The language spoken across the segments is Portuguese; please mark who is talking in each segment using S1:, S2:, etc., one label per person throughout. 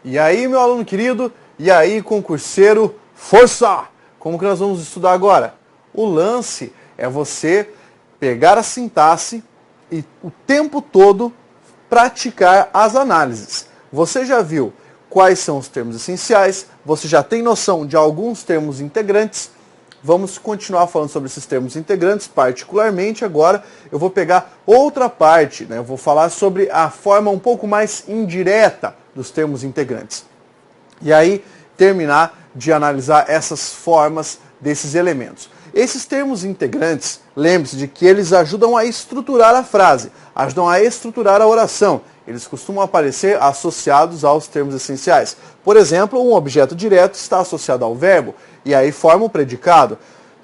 S1: E aí, meu aluno querido, e aí, concurseiro, força! Como que nós vamos estudar agora? O lance é você pegar a sintaxe e o tempo todo praticar as análises. Você já viu quais são os termos essenciais, você já tem noção de alguns termos integrantes. Vamos continuar falando sobre esses termos integrantes, particularmente agora eu vou pegar outra parte, né? Eu vou falar sobre a forma um pouco mais indireta dos termos integrantes. E aí terminar de analisar essas formas desses elementos. Esses termos integrantes, lembre-se de que eles ajudam a estruturar a frase, ajudam a estruturar a oração. Eles costumam aparecer associados aos termos essenciais. Por exemplo, um objeto direto está associado ao verbo, e aí forma o predicado,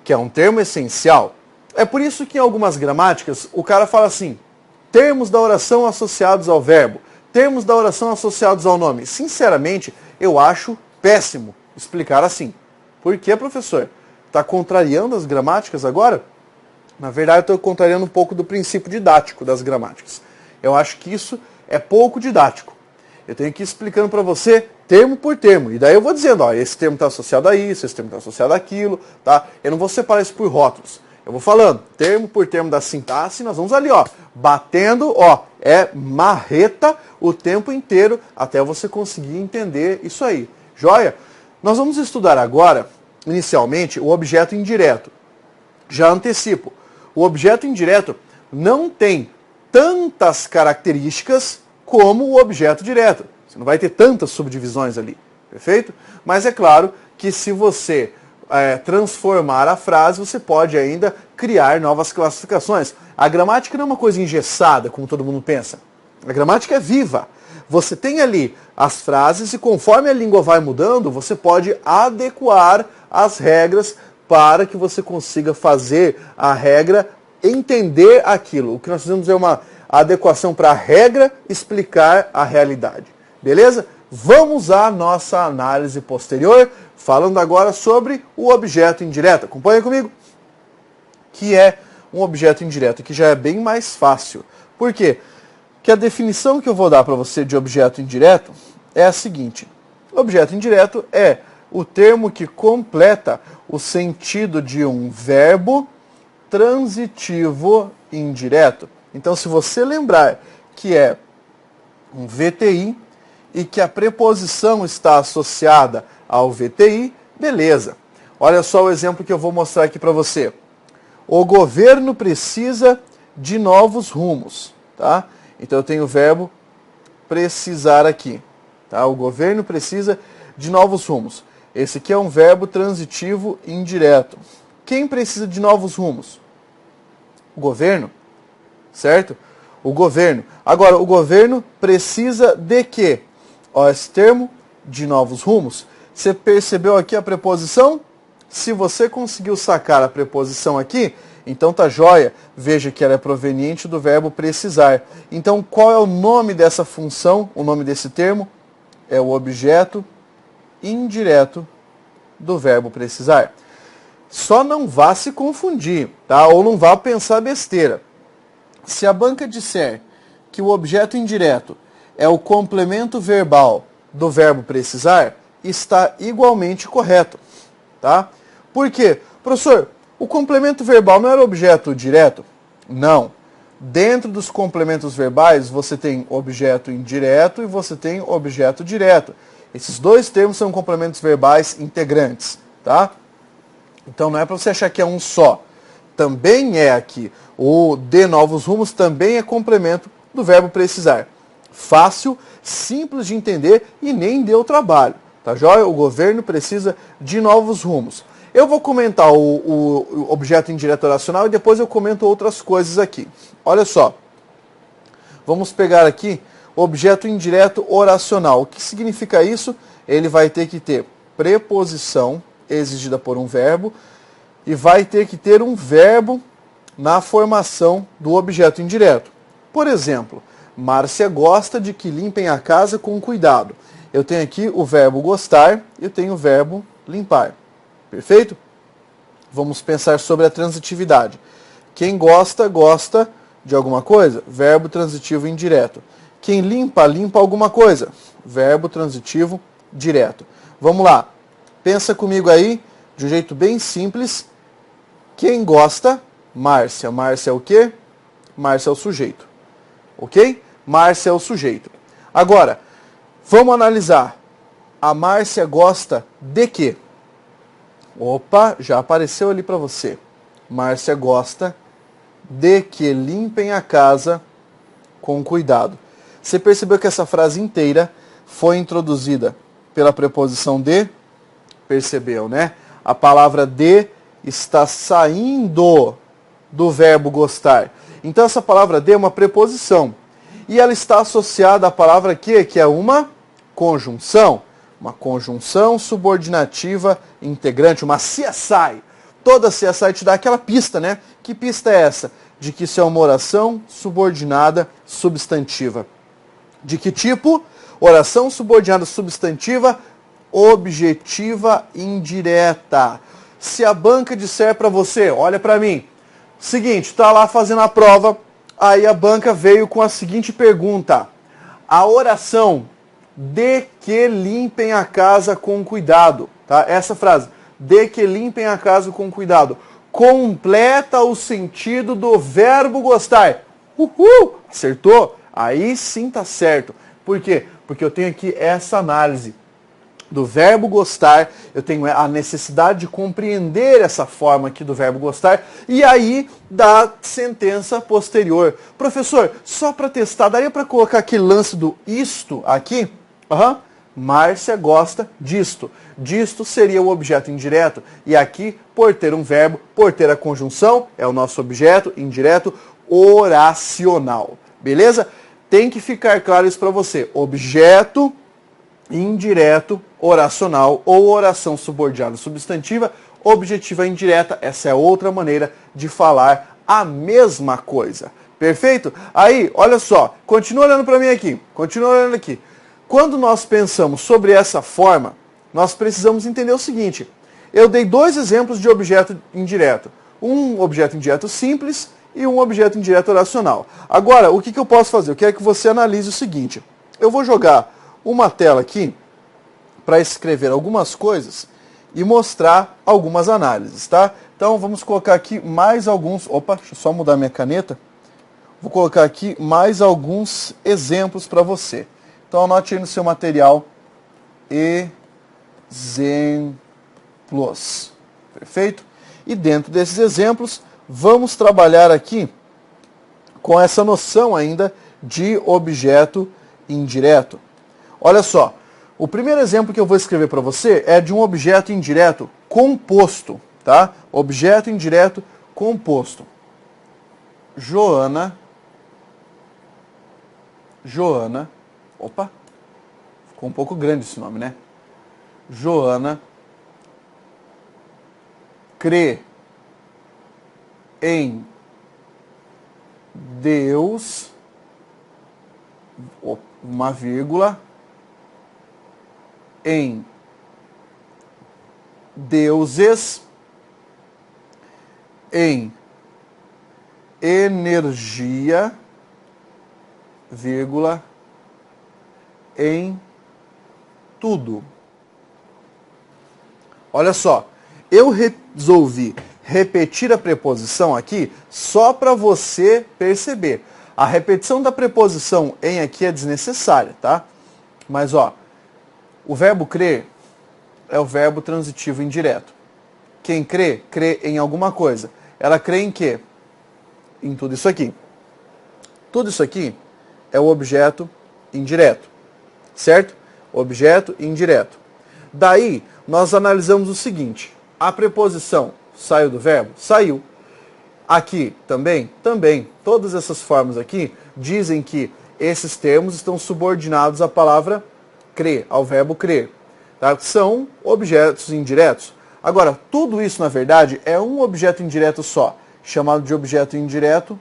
S1: que é um termo essencial. É por isso que em algumas gramáticas o cara fala assim, termos da oração associados ao verbo, termos da oração associados ao nome. Sinceramente, eu acho péssimo explicar assim. Por quê, professor? Está contrariando as gramáticas agora? Na verdade, eu estou contrariando um pouco do princípio didático das gramáticas. Eu acho que isso é pouco didático. Eu tenho que ir explicando para você termo por termo. E daí eu vou dizendo, ó, esse termo está associado a isso, esse termo está associado àquilo, tá? Eu não vou separar isso por rótulos. Eu vou falando, termo por termo da sintaxe, nós vamos ali, ó, batendo, ó, é marreta o tempo inteiro até você conseguir entender isso aí. Joia? Nós vamos estudar agora, inicialmente, o objeto indireto. Já antecipo, o objeto indireto não tem tantas características como o objeto direto. Você não vai ter tantas subdivisões ali, perfeito? Mas é claro que se você transformar a frase, você pode ainda criar novas classificações. A gramática não é uma coisa engessada, como todo mundo pensa. A gramática é viva. Você tem ali as frases e conforme a língua vai mudando, você pode adequar as regras para que você consiga fazer a regra entender aquilo. O que nós fazemos é uma adequação para a regra explicar a realidade. Beleza? Vamos à nossa análise posterior, falando agora sobre o objeto indireto. Acompanha comigo? Que é um objeto indireto, que já é bem mais fácil. Por quê? Porque a definição que eu vou dar para você de objeto indireto é a seguinte. Objeto indireto é o termo que completa o sentido de um verbo transitivo indireto. Então, se você lembrar que é um VTI e que a preposição está associada ao VTI, beleza. Olha só o exemplo que eu vou mostrar aqui para você. O governo precisa de novos rumos, tá? Então eu tenho o verbo precisar aqui, tá? O governo precisa de novos rumos. Esse aqui é um verbo transitivo indireto. Quem precisa de novos rumos? O governo, certo? O governo. Agora, o governo precisa de quê? Ó, esse termo de novos rumos. Você percebeu aqui a preposição? Se você conseguiu sacar a preposição aqui, então tá jóia. Veja que ela é proveniente do verbo precisar. Então, qual é o nome dessa função? O nome desse termo é o objeto indireto do verbo precisar. Só não vá se confundir, tá? Ou não vá pensar besteira. Se a banca disser que o objeto indireto é o complemento verbal do verbo precisar, está igualmente correto, tá? Por quê? Professor, o complemento verbal não era objeto direto? Não. Dentro dos complementos verbais, você tem objeto indireto e você tem objeto direto. Esses dois termos são complementos verbais integrantes, tá? Então não é para você achar que é um só. Também é aqui. O de novos rumos também é complemento do verbo precisar. Fácil, simples de entender e nem deu trabalho. Tá joia? O governo precisa de novos rumos. Eu vou comentar o objeto indireto oracional e depois eu comento outras coisas aqui. Olha só. Vamos pegar aqui o objeto indireto oracional. O que significa isso? Ele vai ter que ter preposição exigida por um verbo e vai ter que ter um verbo na formação do objeto indireto. Por exemplo, Márcia gosta de que limpem a casa com cuidado. Eu tenho aqui o verbo gostar e eu tenho o verbo limpar. Perfeito? Vamos pensar sobre a transitividade. Quem gosta, gosta de alguma coisa. Verbo transitivo indireto. Quem limpa, limpa alguma coisa. verbo transitivo direto. Vamos lá. Pensa comigo aí, de um jeito bem simples. Quem gosta? Márcia. Márcia é o quê? Márcia é o sujeito. Ok? Márcia é o sujeito. Agora, vamos analisar. A Márcia gosta de quê? Opa, já apareceu ali para você. Márcia gosta de que limpem a casa com cuidado. Você percebeu que essa frase inteira foi introduzida pela preposição de? Percebeu, né? A palavra de está saindo do verbo gostar. Então essa palavra de é uma preposição. E ela está associada à palavra que é uma conjunção. Uma conjunção subordinativa integrante, uma CSI. Toda CSI te dá aquela pista, né? Que pista é essa? De que isso é uma oração subordinada substantiva. De que tipo? Oração subordinada substantiva objetiva indireta. Se a banca disser para você, olha para mim, seguinte, tá lá fazendo a prova, aí a banca veio com a seguinte pergunta: a oração de que limpem a casa com cuidado, tá? Essa frase, de que limpem a casa com cuidado, completa o sentido do verbo gostar. Uhul! Acertou? Aí sim tá certo. Por quê? Porque eu tenho aqui essa análise do verbo gostar, eu tenho a necessidade de compreender essa forma aqui do verbo gostar, e aí da sentença posterior. Professor, só para testar, daria para colocar aquele lance do isto aqui? Márcia gosta disto. Disto seria o objeto indireto, e aqui, por ter um verbo, por ter a conjunção, é o nosso objeto indireto oracional. Beleza? Tem que ficar claro isso para você. Objeto indireto oracional ou oração subordinada substantiva, objetiva indireta. Essa é outra maneira de falar a mesma coisa. Perfeito? Aí, olha só, continua olhando para mim aqui. Continua olhando aqui. Quando nós pensamos sobre essa forma, nós precisamos entender o seguinte. Eu dei dois exemplos de objeto indireto. Um objeto indireto simples e um objeto indireto oracional. Agora, o que eu posso fazer? Eu quero que você analise o seguinte. Eu vou jogar uma tela aqui para escrever algumas coisas e mostrar algumas análises, tá? Então vamos colocar aqui mais alguns... Opa, deixa eu só mudar minha caneta. Vou colocar aqui mais alguns exemplos para você. Então anote aí no seu material exemplos. Perfeito? E dentro desses exemplos, vamos trabalhar aqui com essa noção ainda de objeto indireto. Olha só, o primeiro exemplo que eu vou escrever para você é de um objeto indireto composto, tá? Objeto indireto composto. Joana, opa, ficou um pouco grande esse nome, né? Joana crê em Deus, uma vírgula, em deuses, em energia, vírgula, em tudo. Olha só, eu resolvi repetir a preposição aqui só para você perceber. A repetição da preposição em aqui é desnecessária, tá? Mas ó, o verbo crer é o verbo transitivo indireto. Quem crê, crê em alguma coisa. Ela crê em quê? Em tudo isso aqui. Tudo isso aqui é o objeto indireto, certo? Objeto indireto. Daí, nós analisamos o seguinte. A preposição saiu do verbo? Saiu. Aqui também? Também. Todas essas formas aqui dizem que esses termos estão subordinados à palavra crer, ao verbo crer. Tá? São objetos indiretos. Agora, tudo isso, na verdade, é um objeto indireto só, chamado de objeto indireto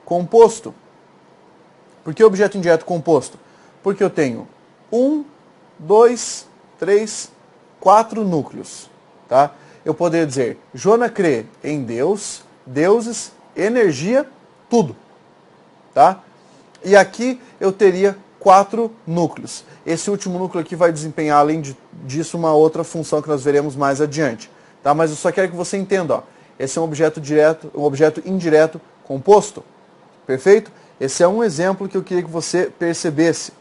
S1: composto. Por que objeto indireto composto? Porque eu tenho 1, 2, 3, 4 núcleos. Tá? Eu poderia dizer, Joana crê em Deus, deuses, energia, tudo. Tá? E aqui eu teria 4 núcleos. Esse último núcleo aqui vai desempenhar, além disso, uma outra função que nós veremos mais adiante. Tá? Mas eu só quero que você entenda. Ó. Esse é um objeto direto, um objeto indireto composto. Perfeito? Esse é um exemplo que eu queria que você percebesse.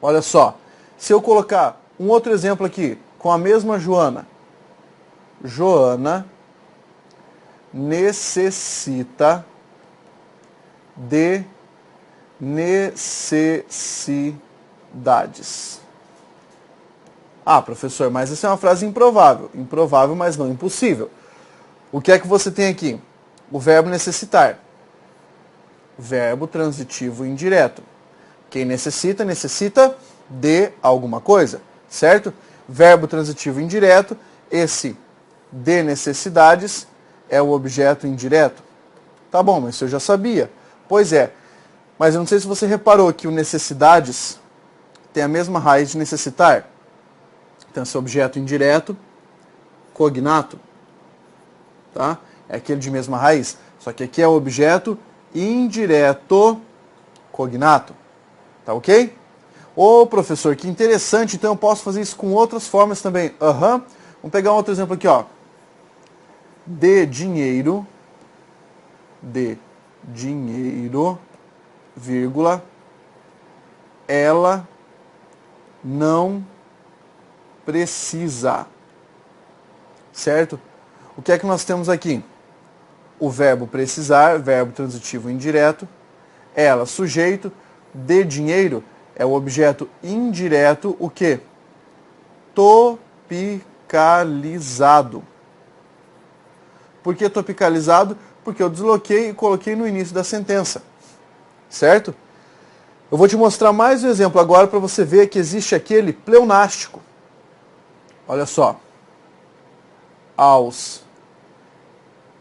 S1: Olha só. Se eu colocar um outro exemplo aqui, com a mesma Joana. Joana necessita de necessidades. Ah, professor, mas essa é uma frase improvável. Improvável, mas não impossível. O que é que você tem aqui? O verbo necessitar. Verbo transitivo indireto. Quem necessita, necessita de alguma coisa, certo? Verbo transitivo indireto, esse de necessidades é o objeto indireto. Tá bom, mas isso eu já sabia. Pois é, mas eu não sei se você reparou que o necessidades tem a mesma raiz de necessitar. Então, esse objeto indireto, cognato, tá? É aquele de mesma raiz. Só que aqui é o objeto indireto cognato. Tá ok? Ô, professor, que interessante. Então, eu posso fazer isso com outras formas também. Vamos pegar um outro exemplo aqui, ó. De dinheiro, vírgula, ela não precisa. Certo? O que é que nós temos aqui? O verbo precisar, verbo transitivo indireto. Ela, sujeito. De dinheiro é o objeto indireto, o quê? Topicalizado. Por que topicalizado? Porque eu desloquei e coloquei no início da sentença. Certo? Eu vou te mostrar mais um exemplo agora para você ver que existe aquele pleonástico. Olha só. Aos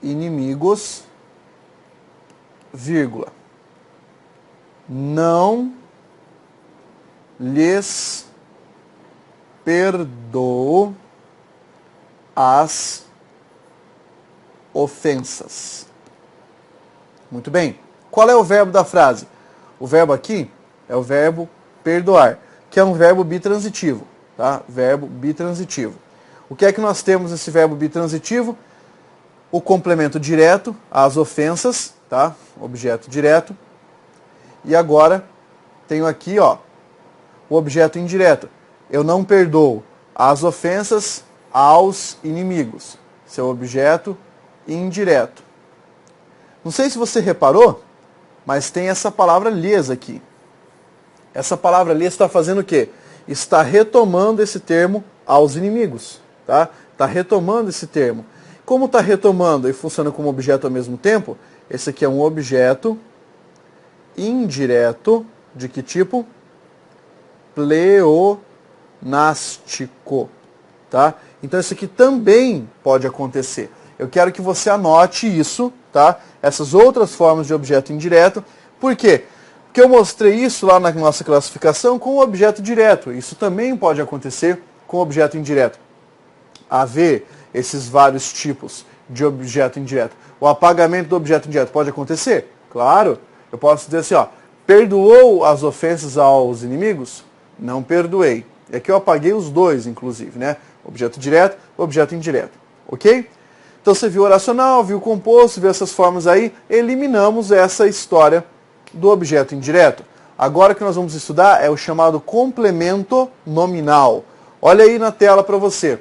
S1: inimigos, vírgula, não lhes perdoo as ofensas. Muito bem. Qual é o verbo da frase? O verbo aqui é o verbo perdoar, que é um verbo bitransitivo, tá? Verbo bitransitivo. O que é que nós temos nesse verbo bitransitivo? O complemento direto, as ofensas, tá? Objeto direto. E agora tenho aqui, ó, o objeto indireto. Eu não perdoo as ofensas aos inimigos. Seu objeto indireto. Não sei se você reparou, mas tem essa palavra lhes aqui. Essa palavra lhes está fazendo o quê? Está retomando esse termo aos inimigos. Tá? Está retomando esse termo. Como está retomando e funciona como objeto ao mesmo tempo, esse aqui é um objeto indireto. De que tipo? Pleonástico. Tá? Então isso aqui também pode acontecer. Eu quero que você anote isso, tá? Essas outras formas de objeto indireto. Por quê? Porque eu mostrei isso lá na nossa classificação com o objeto direto. Isso também pode acontecer com o objeto indireto. Haver esses vários tipos de objeto indireto. O apagamento do objeto indireto pode acontecer? Claro. Eu posso dizer assim, ó, perdoou as ofensas aos inimigos? Não perdoei. E aqui eu apaguei os dois, inclusive, né? Objeto direto, objeto indireto. Ok? Então você viu o oracional, viu o composto, viu essas formas aí, eliminamos essa história do objeto indireto. Agora o que nós vamos estudar é o chamado complemento nominal. Olha aí na tela para você.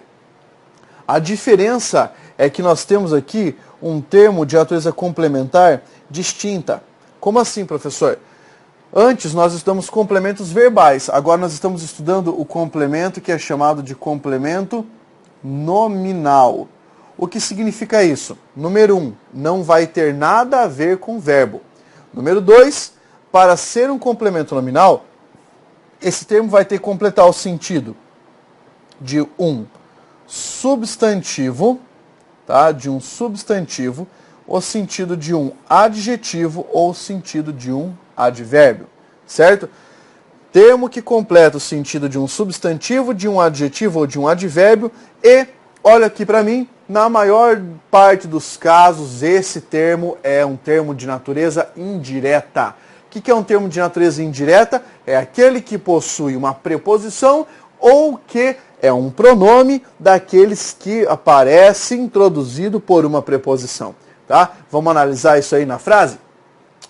S1: A diferença é que nós temos aqui um termo de natureza complementar distinta. Como assim, professor? Antes nós estudamos complementos verbais, agora nós estamos estudando o complemento que é chamado de complemento nominal. O que significa isso? Número 1, não vai ter nada a ver com o verbo. Número 2, para ser um complemento nominal, esse termo vai ter que completar o sentido de um substantivo, tá? De um substantivo, o sentido de um adjetivo ou o sentido de um advérbio, certo? Termo que completa o sentido de um substantivo, de um adjetivo ou de um advérbio e, olha aqui para mim, na maior parte dos casos esse termo é um termo de natureza indireta. O que é um termo de natureza indireta? É aquele que possui uma preposição ou que é um pronome daqueles que aparece introduzido por uma preposição. Tá? Vamos analisar isso aí na frase?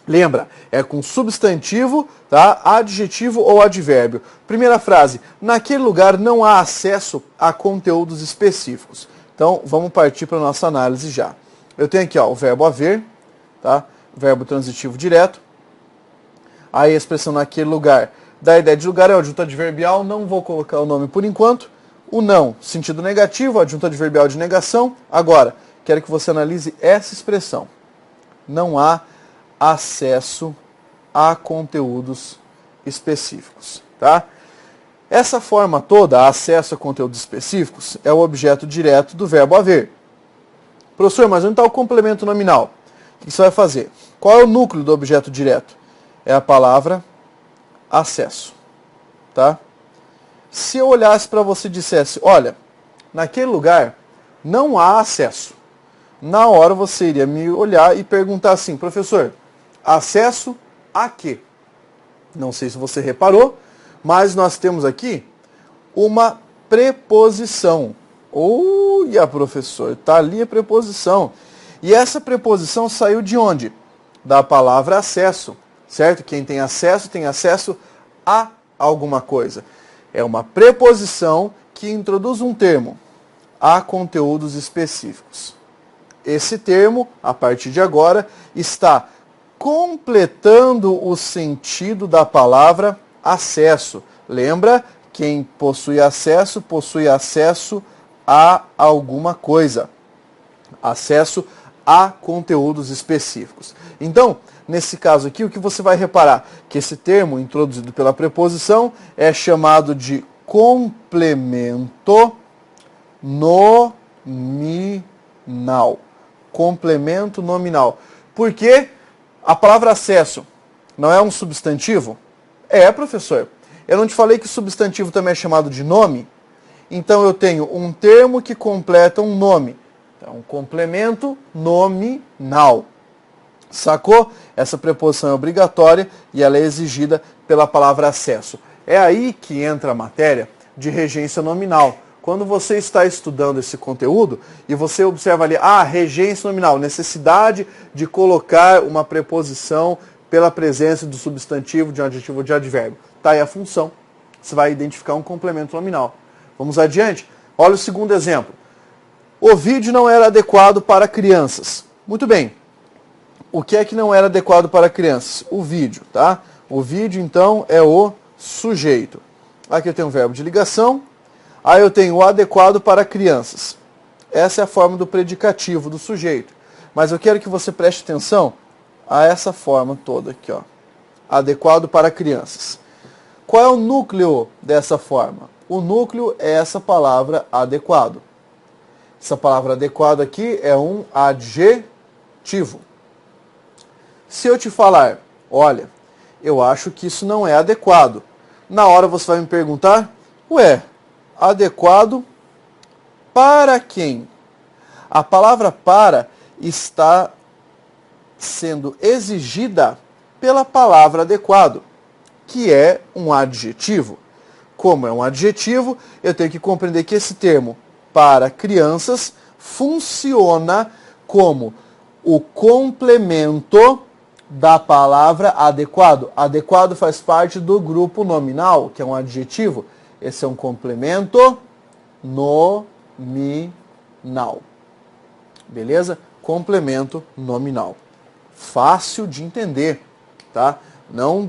S1: Lembra, é com substantivo, tá? Adjetivo ou advérbio. Primeira frase, naquele lugar não há acesso a conteúdos específicos. Então, vamos partir para a nossa análise já. Eu tenho aqui ó, o verbo haver, tá? Verbo transitivo direto. Aí a expressão naquele lugar, da ideia de lugar é o adjunto adverbial, não vou colocar o nome por enquanto. O não, sentido negativo, adjunto adverbial de negação. Agora, quero que você analise essa expressão. Não há acesso a conteúdos específicos, tá? Essa forma toda, acesso a conteúdos específicos, é o objeto direto do verbo haver. Professor, mas onde está o complemento nominal? O que você vai fazer? Qual é o núcleo do objeto direto? É a palavra acesso, tá? Se eu olhasse para você e dissesse, olha, naquele lugar não há acesso. Na hora você iria me olhar e perguntar assim, professor, acesso a quê? Não sei se você reparou, mas nós temos aqui uma preposição. Olha, professor, está ali a preposição. E essa preposição saiu de onde? Da palavra acesso, certo? Quem tem acesso a alguma coisa. É uma preposição que introduz um termo a conteúdos específicos. Esse termo, a partir de agora, está completando o sentido da palavra acesso. Lembra? Quem possui acesso a alguma coisa. Acesso a conteúdos específicos. Então, nesse caso aqui, o que você vai reparar? Que esse termo, introduzido pela preposição, é chamado de complemento nominal. Complemento nominal. Por quê? A palavra acesso não é um substantivo? É, professor. Eu não te falei que substantivo também é chamado de nome? Então eu tenho um termo que completa um nome. Então, complemento nominal. Sacou? Essa preposição é obrigatória e ela é exigida pela palavra acesso. É aí que entra a matéria de regência nominal. Quando você está estudando esse conteúdo e você observa ali, regência nominal, necessidade de colocar uma preposição pela presença do substantivo, de um adjetivo ou de advérbio. Está aí a função. Você vai identificar um complemento nominal. Vamos adiante? Olha o segundo exemplo. O vídeo não era adequado para crianças. Muito bem. O que é que não era adequado para crianças? O vídeo, tá? O vídeo, então, é o sujeito. Aqui eu tenho o verbo de ligação. Aí eu tenho o adequado para crianças. Essa é a forma do predicativo do sujeito. Mas eu quero que você preste atenção a essa forma toda aqui, ó. Adequado para crianças. Qual é o núcleo dessa forma? O núcleo é essa palavra adequado. Essa palavra adequado aqui é um adjetivo. Se eu te falar, olha, eu acho que isso não é adequado. Na hora você vai me perguntar, ué, adequado para quem? A palavra para está sendo exigida pela palavra adequado, que é um adjetivo. Como é um adjetivo, eu tenho que compreender que esse termo para crianças funciona como o complemento da palavra adequado. Adequado faz parte do grupo nominal, que é um adjetivo. Esse é um complemento nominal. Beleza? Complemento nominal. Fácil de entender, tá? Não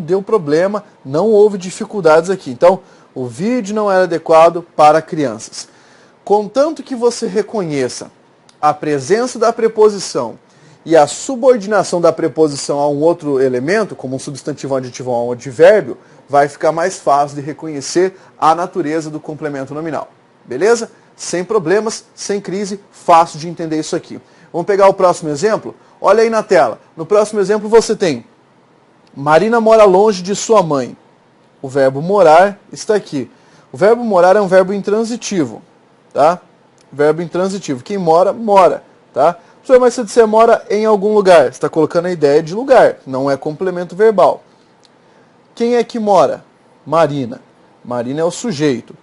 S1: deu problema, não houve dificuldades aqui. Então, o vídeo não era adequado para crianças. Contanto que você reconheça a presença da preposição e a subordinação da preposição a um outro elemento, como um substantivo, um adjetivo ou um advérbio, vai ficar mais fácil de reconhecer a natureza do complemento nominal. Beleza? Sem problemas, sem crise, fácil de entender isso aqui. Vamos pegar o próximo exemplo? Olha aí na tela. No próximo exemplo você tem Marina mora longe de sua mãe. O verbo morar está aqui. O verbo morar é um verbo intransitivo, tá? Verbo intransitivo. Quem mora, mora, tá? Professor, mas se você mora em algum lugar, você está colocando a ideia de lugar, não é complemento verbal. Quem é que mora? Marina. Marina é o sujeito.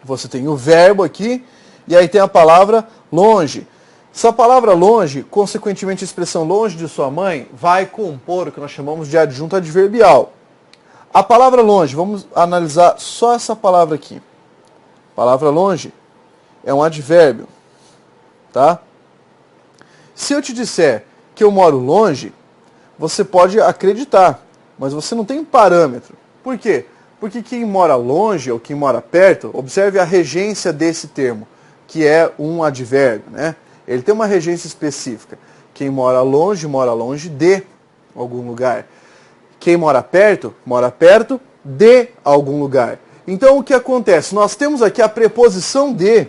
S1: Você tem o verbo aqui, e aí tem a palavra longe. Essa palavra longe, consequentemente a expressão longe de sua mãe, vai compor o que nós chamamos de adjunto adverbial. A palavra longe, vamos analisar só essa palavra aqui. Palavra longe é um advérbio, tá? Se eu te disser que eu moro longe, você pode acreditar, mas você não tem um parâmetro. Por quê? Porque quem mora longe ou quem mora perto, observe a regência desse termo, que é um advérbio, né? Ele tem uma regência específica. Quem mora longe de algum lugar. Quem mora perto de algum lugar. Então o que acontece? Nós temos aqui a preposição de,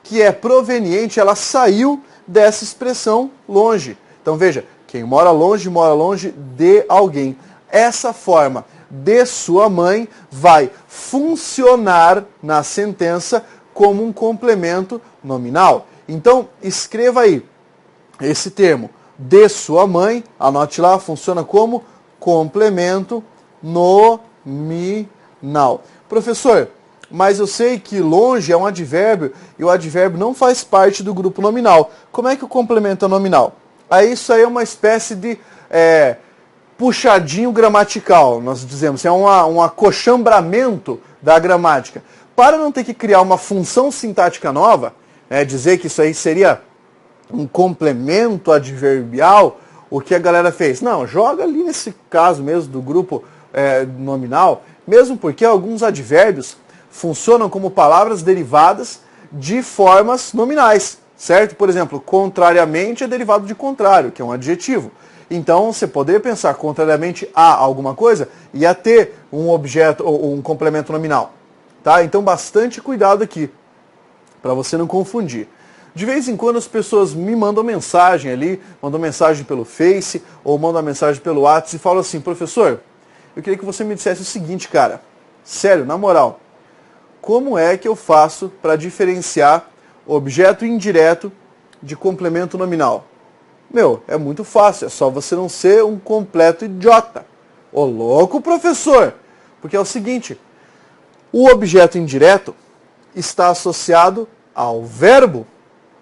S1: que é proveniente, ela saiu dessa expressão longe. Então veja, quem mora longe de alguém. Essa forma de sua mãe vai funcionar na sentença como um complemento nominal. Então escreva aí esse termo. De sua mãe, anote lá, funciona como complemento nominal. Professor, mas eu sei que longe é um advérbio e o advérbio não faz parte do grupo nominal. Como é que o complemento é nominal? Aí isso aí é uma espécie de puxadinho gramatical, nós dizemos, é um acochambramento da gramática. Para não ter que criar uma função sintática nova, dizer que isso aí seria um complemento adverbial, o que a galera fez? Não, joga ali nesse caso mesmo do grupo nominal, mesmo porque alguns advérbios funcionam como palavras derivadas de formas nominais, certo? Por exemplo, contrariamente é derivado de contrário, que é um adjetivo. Então, você poderia pensar contrariamente a alguma coisa, ia ter um objeto ou um complemento nominal. Tá? Então, bastante cuidado aqui, para você não confundir. De vez em quando as pessoas me mandam mensagem ali, mandam mensagem pelo Face, ou mandam mensagem pelo WhatsApp e falam assim, professor, eu queria que você me dissesse o seguinte, cara, sério, na moral, como é que eu faço para diferenciar objeto indireto de complemento nominal? Meu, é muito fácil, é só você não ser um completo idiota. Ô louco, professor! Porque é o seguinte, o objeto indireto está associado ao verbo.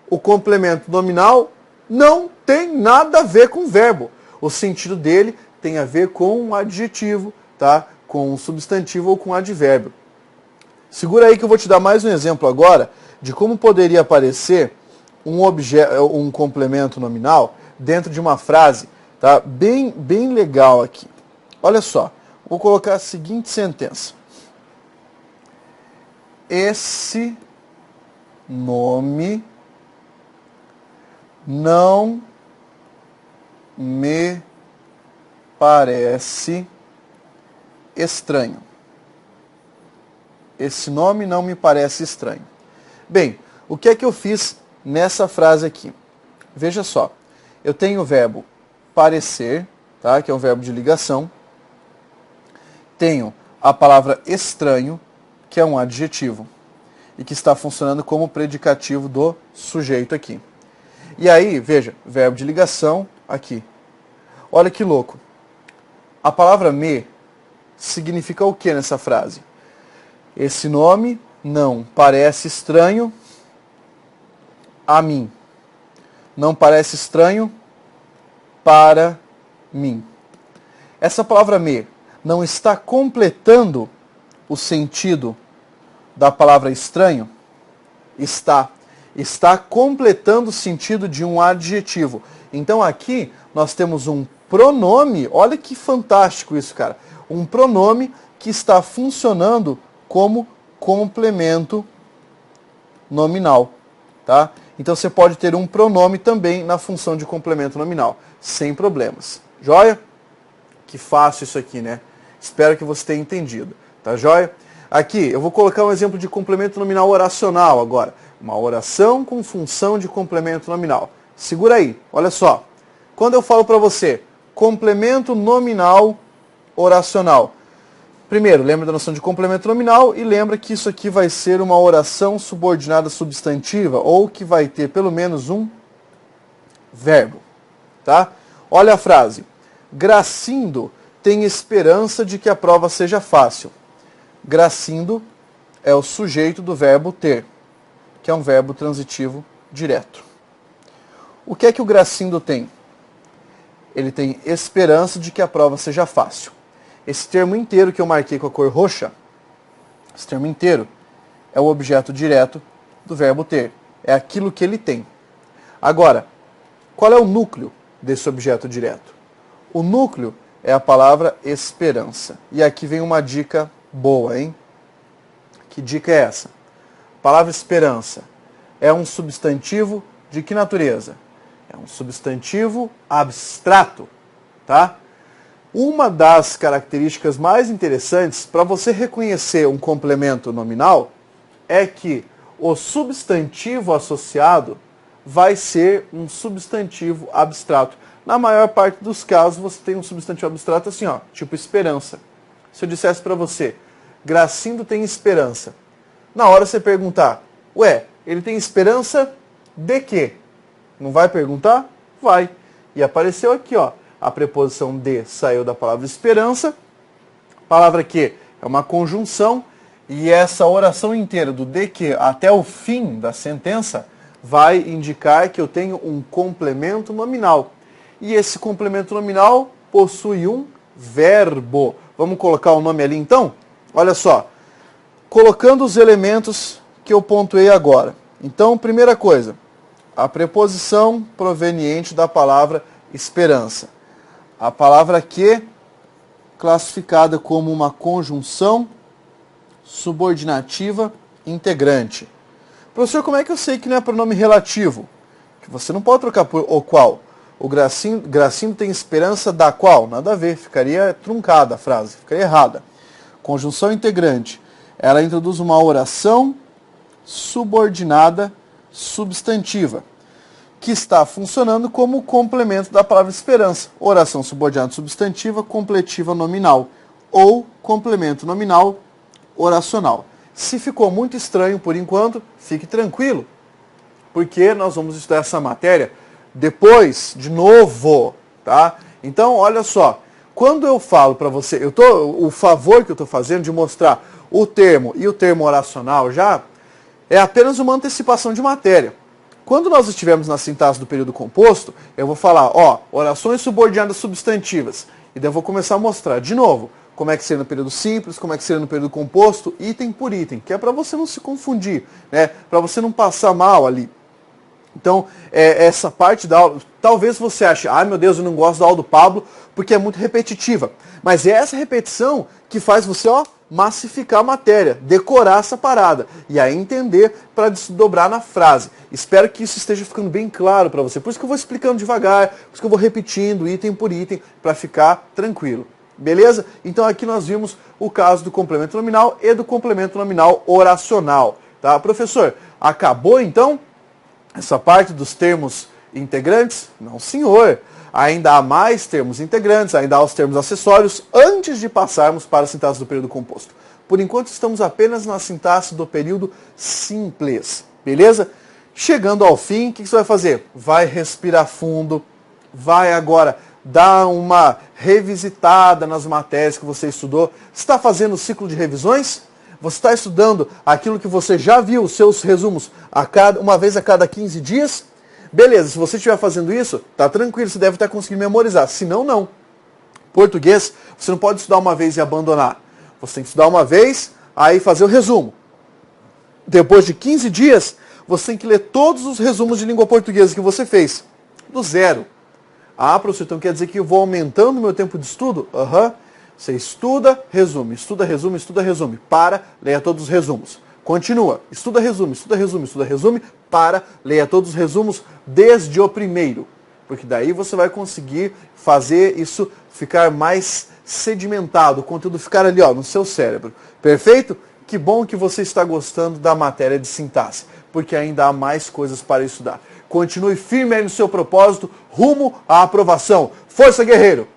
S1: O complemento nominal não tem nada a ver com o verbo. O sentido dele tem a ver com um adjetivo, tá? Com um substantivo ou com um advérbio. Segura aí que eu vou te dar mais um exemplo agora de como poderia aparecer um complemento nominal dentro de uma frase, tá? Bem legal aqui. Olha só, vou colocar a seguinte sentença. Esse nome não me parece estranho. Esse nome não me parece estranho. Bem, o que é que eu fiz nessa frase aqui? Veja só, eu tenho o verbo parecer, tá? Que é um verbo de ligação. Tenho a palavra estranho, que é um adjetivo, e que está funcionando como predicativo do sujeito aqui. E aí, veja, verbo de ligação aqui. Olha que louco. A palavra me significa o que nessa frase? Esse nome não parece estranho a mim. Não parece estranho para mim. Essa palavra me não está completando o sentido da palavra estranho? Está completando o sentido de um adjetivo. Então aqui nós temos um pronome, olha que fantástico isso, cara. Um pronome que está funcionando como complemento nominal, tá? Então você pode ter um pronome também na função de complemento nominal, sem problemas. Joia? Que fácil isso aqui, né? Espero que você tenha entendido, tá joia? Aqui, eu vou colocar um exemplo de complemento nominal oracional agora. Uma oração com função de complemento nominal. Segura aí, olha só. Quando eu falo para você, complemento nominal oracional, Primeiro, lembra da noção de complemento nominal e lembra que isso aqui vai ser uma oração subordinada substantiva ou que vai ter pelo menos um verbo, tá? Olha a frase. Gracindo tem esperança de que a prova seja fácil. Gracindo é o sujeito do verbo ter, que é um verbo transitivo direto. O que é que o Gracindo tem? Ele tem esperança de que a prova seja fácil. Esse termo inteiro que eu marquei com a cor roxa, esse termo inteiro, é o objeto direto do verbo ter. É aquilo que ele tem. Agora, qual é o núcleo desse objeto direto? O núcleo é a palavra esperança. E aqui vem uma dica boa, hein? Que dica é essa? A palavra esperança é um substantivo de que natureza? É um substantivo abstrato, tá? Uma das características mais interessantes para você reconhecer um complemento nominal é que o substantivo associado vai ser um substantivo abstrato. Na maior parte dos casos você tem um substantivo abstrato assim, ó, tipo esperança. Se eu dissesse para você, Gracindo tem esperança. Na hora você perguntar, ué, ele tem esperança de quê? Não vai perguntar? Vai. E apareceu aqui, ó. A preposição de saiu da palavra esperança. Palavra que é uma conjunção. E essa oração inteira, do de que até o fim da sentença, vai indicar que eu tenho um complemento nominal. E esse complemento nominal possui um verbo. Vamos colocar o nome ali então? Olha só. Colocando os elementos que eu pontuei agora. Então, primeira coisa, a preposição proveniente da palavra esperança. A palavra que, classificada como uma conjunção subordinativa integrante. Professor, como é que eu sei que não é pronome relativo? Que você não pode trocar por o qual. O Gracindo tem esperança da qual? Nada a ver, ficaria truncada a frase, ficaria errada. Conjunção integrante. Ela introduz uma oração subordinada substantiva, que está funcionando como complemento da palavra esperança. Oração subordinada substantiva, completiva nominal. Ou complemento nominal oracional. Se ficou muito estranho por enquanto, fique tranquilo, porque nós vamos estudar essa matéria depois, de novo, tá? Então, olha só, quando eu falo para você, o favor que eu estou fazendo de mostrar o termo e o termo oracional já, é apenas uma antecipação de matéria. Quando nós estivermos na sintaxe do período composto, eu vou falar, ó, orações subordinadas substantivas. E daí eu vou começar a mostrar de novo como é que seria no período simples, como é que seria no período composto, item por item, que é para você não se confundir, né? Para você não passar mal ali. Então, essa parte da aula, talvez você ache, ai meu Deus, eu não gosto da aula do Pablo, porque é muito repetitiva. Mas é essa repetição que faz você, ó, massificar a matéria, decorar essa parada e aí entender para desdobrar na frase. Espero que isso esteja ficando bem claro para você. Por isso que eu vou explicando devagar, por isso que eu vou repetindo item por item para ficar tranquilo. Beleza? Então aqui nós vimos o caso do complemento nominal e do complemento nominal oracional. Tá? Professor, acabou então essa parte dos termos integrantes? Não, senhor. Ainda há mais termos integrantes, ainda há os termos acessórios, antes de passarmos para a sintaxe do período composto. Por enquanto estamos apenas na sintaxe do período simples, beleza? Chegando ao fim, o que você vai fazer? Vai respirar fundo, vai agora dar uma revisitada nas matérias que você estudou. Você está fazendo o ciclo de revisões? Você está estudando aquilo que você já viu, os seus resumos, uma vez a cada 15 dias? Beleza, se você estiver fazendo isso, tá tranquilo, você deve estar conseguindo memorizar. Se não, não. Português, você não pode estudar uma vez e abandonar. Você tem que estudar uma vez, aí fazer o resumo. Depois de 15 dias, você tem que ler todos os resumos de língua portuguesa que você fez. Do zero. Ah, professor, então quer dizer que eu vou aumentando o meu tempo de estudo? Aham. Você estuda, resume, estuda, resume, estuda, resume. Para, leia todos os resumos. Continua. Estuda, resume, estuda, resume, estuda, resume. Para, leia todos os resumos desde o primeiro. Porque daí você vai conseguir fazer isso ficar mais sedimentado, o conteúdo ficar ali, ó, no seu cérebro. Perfeito? Que bom que você está gostando da matéria de sintaxe, porque ainda há mais coisas para estudar. Continue firme aí no seu propósito, rumo à aprovação. Força, guerreiro!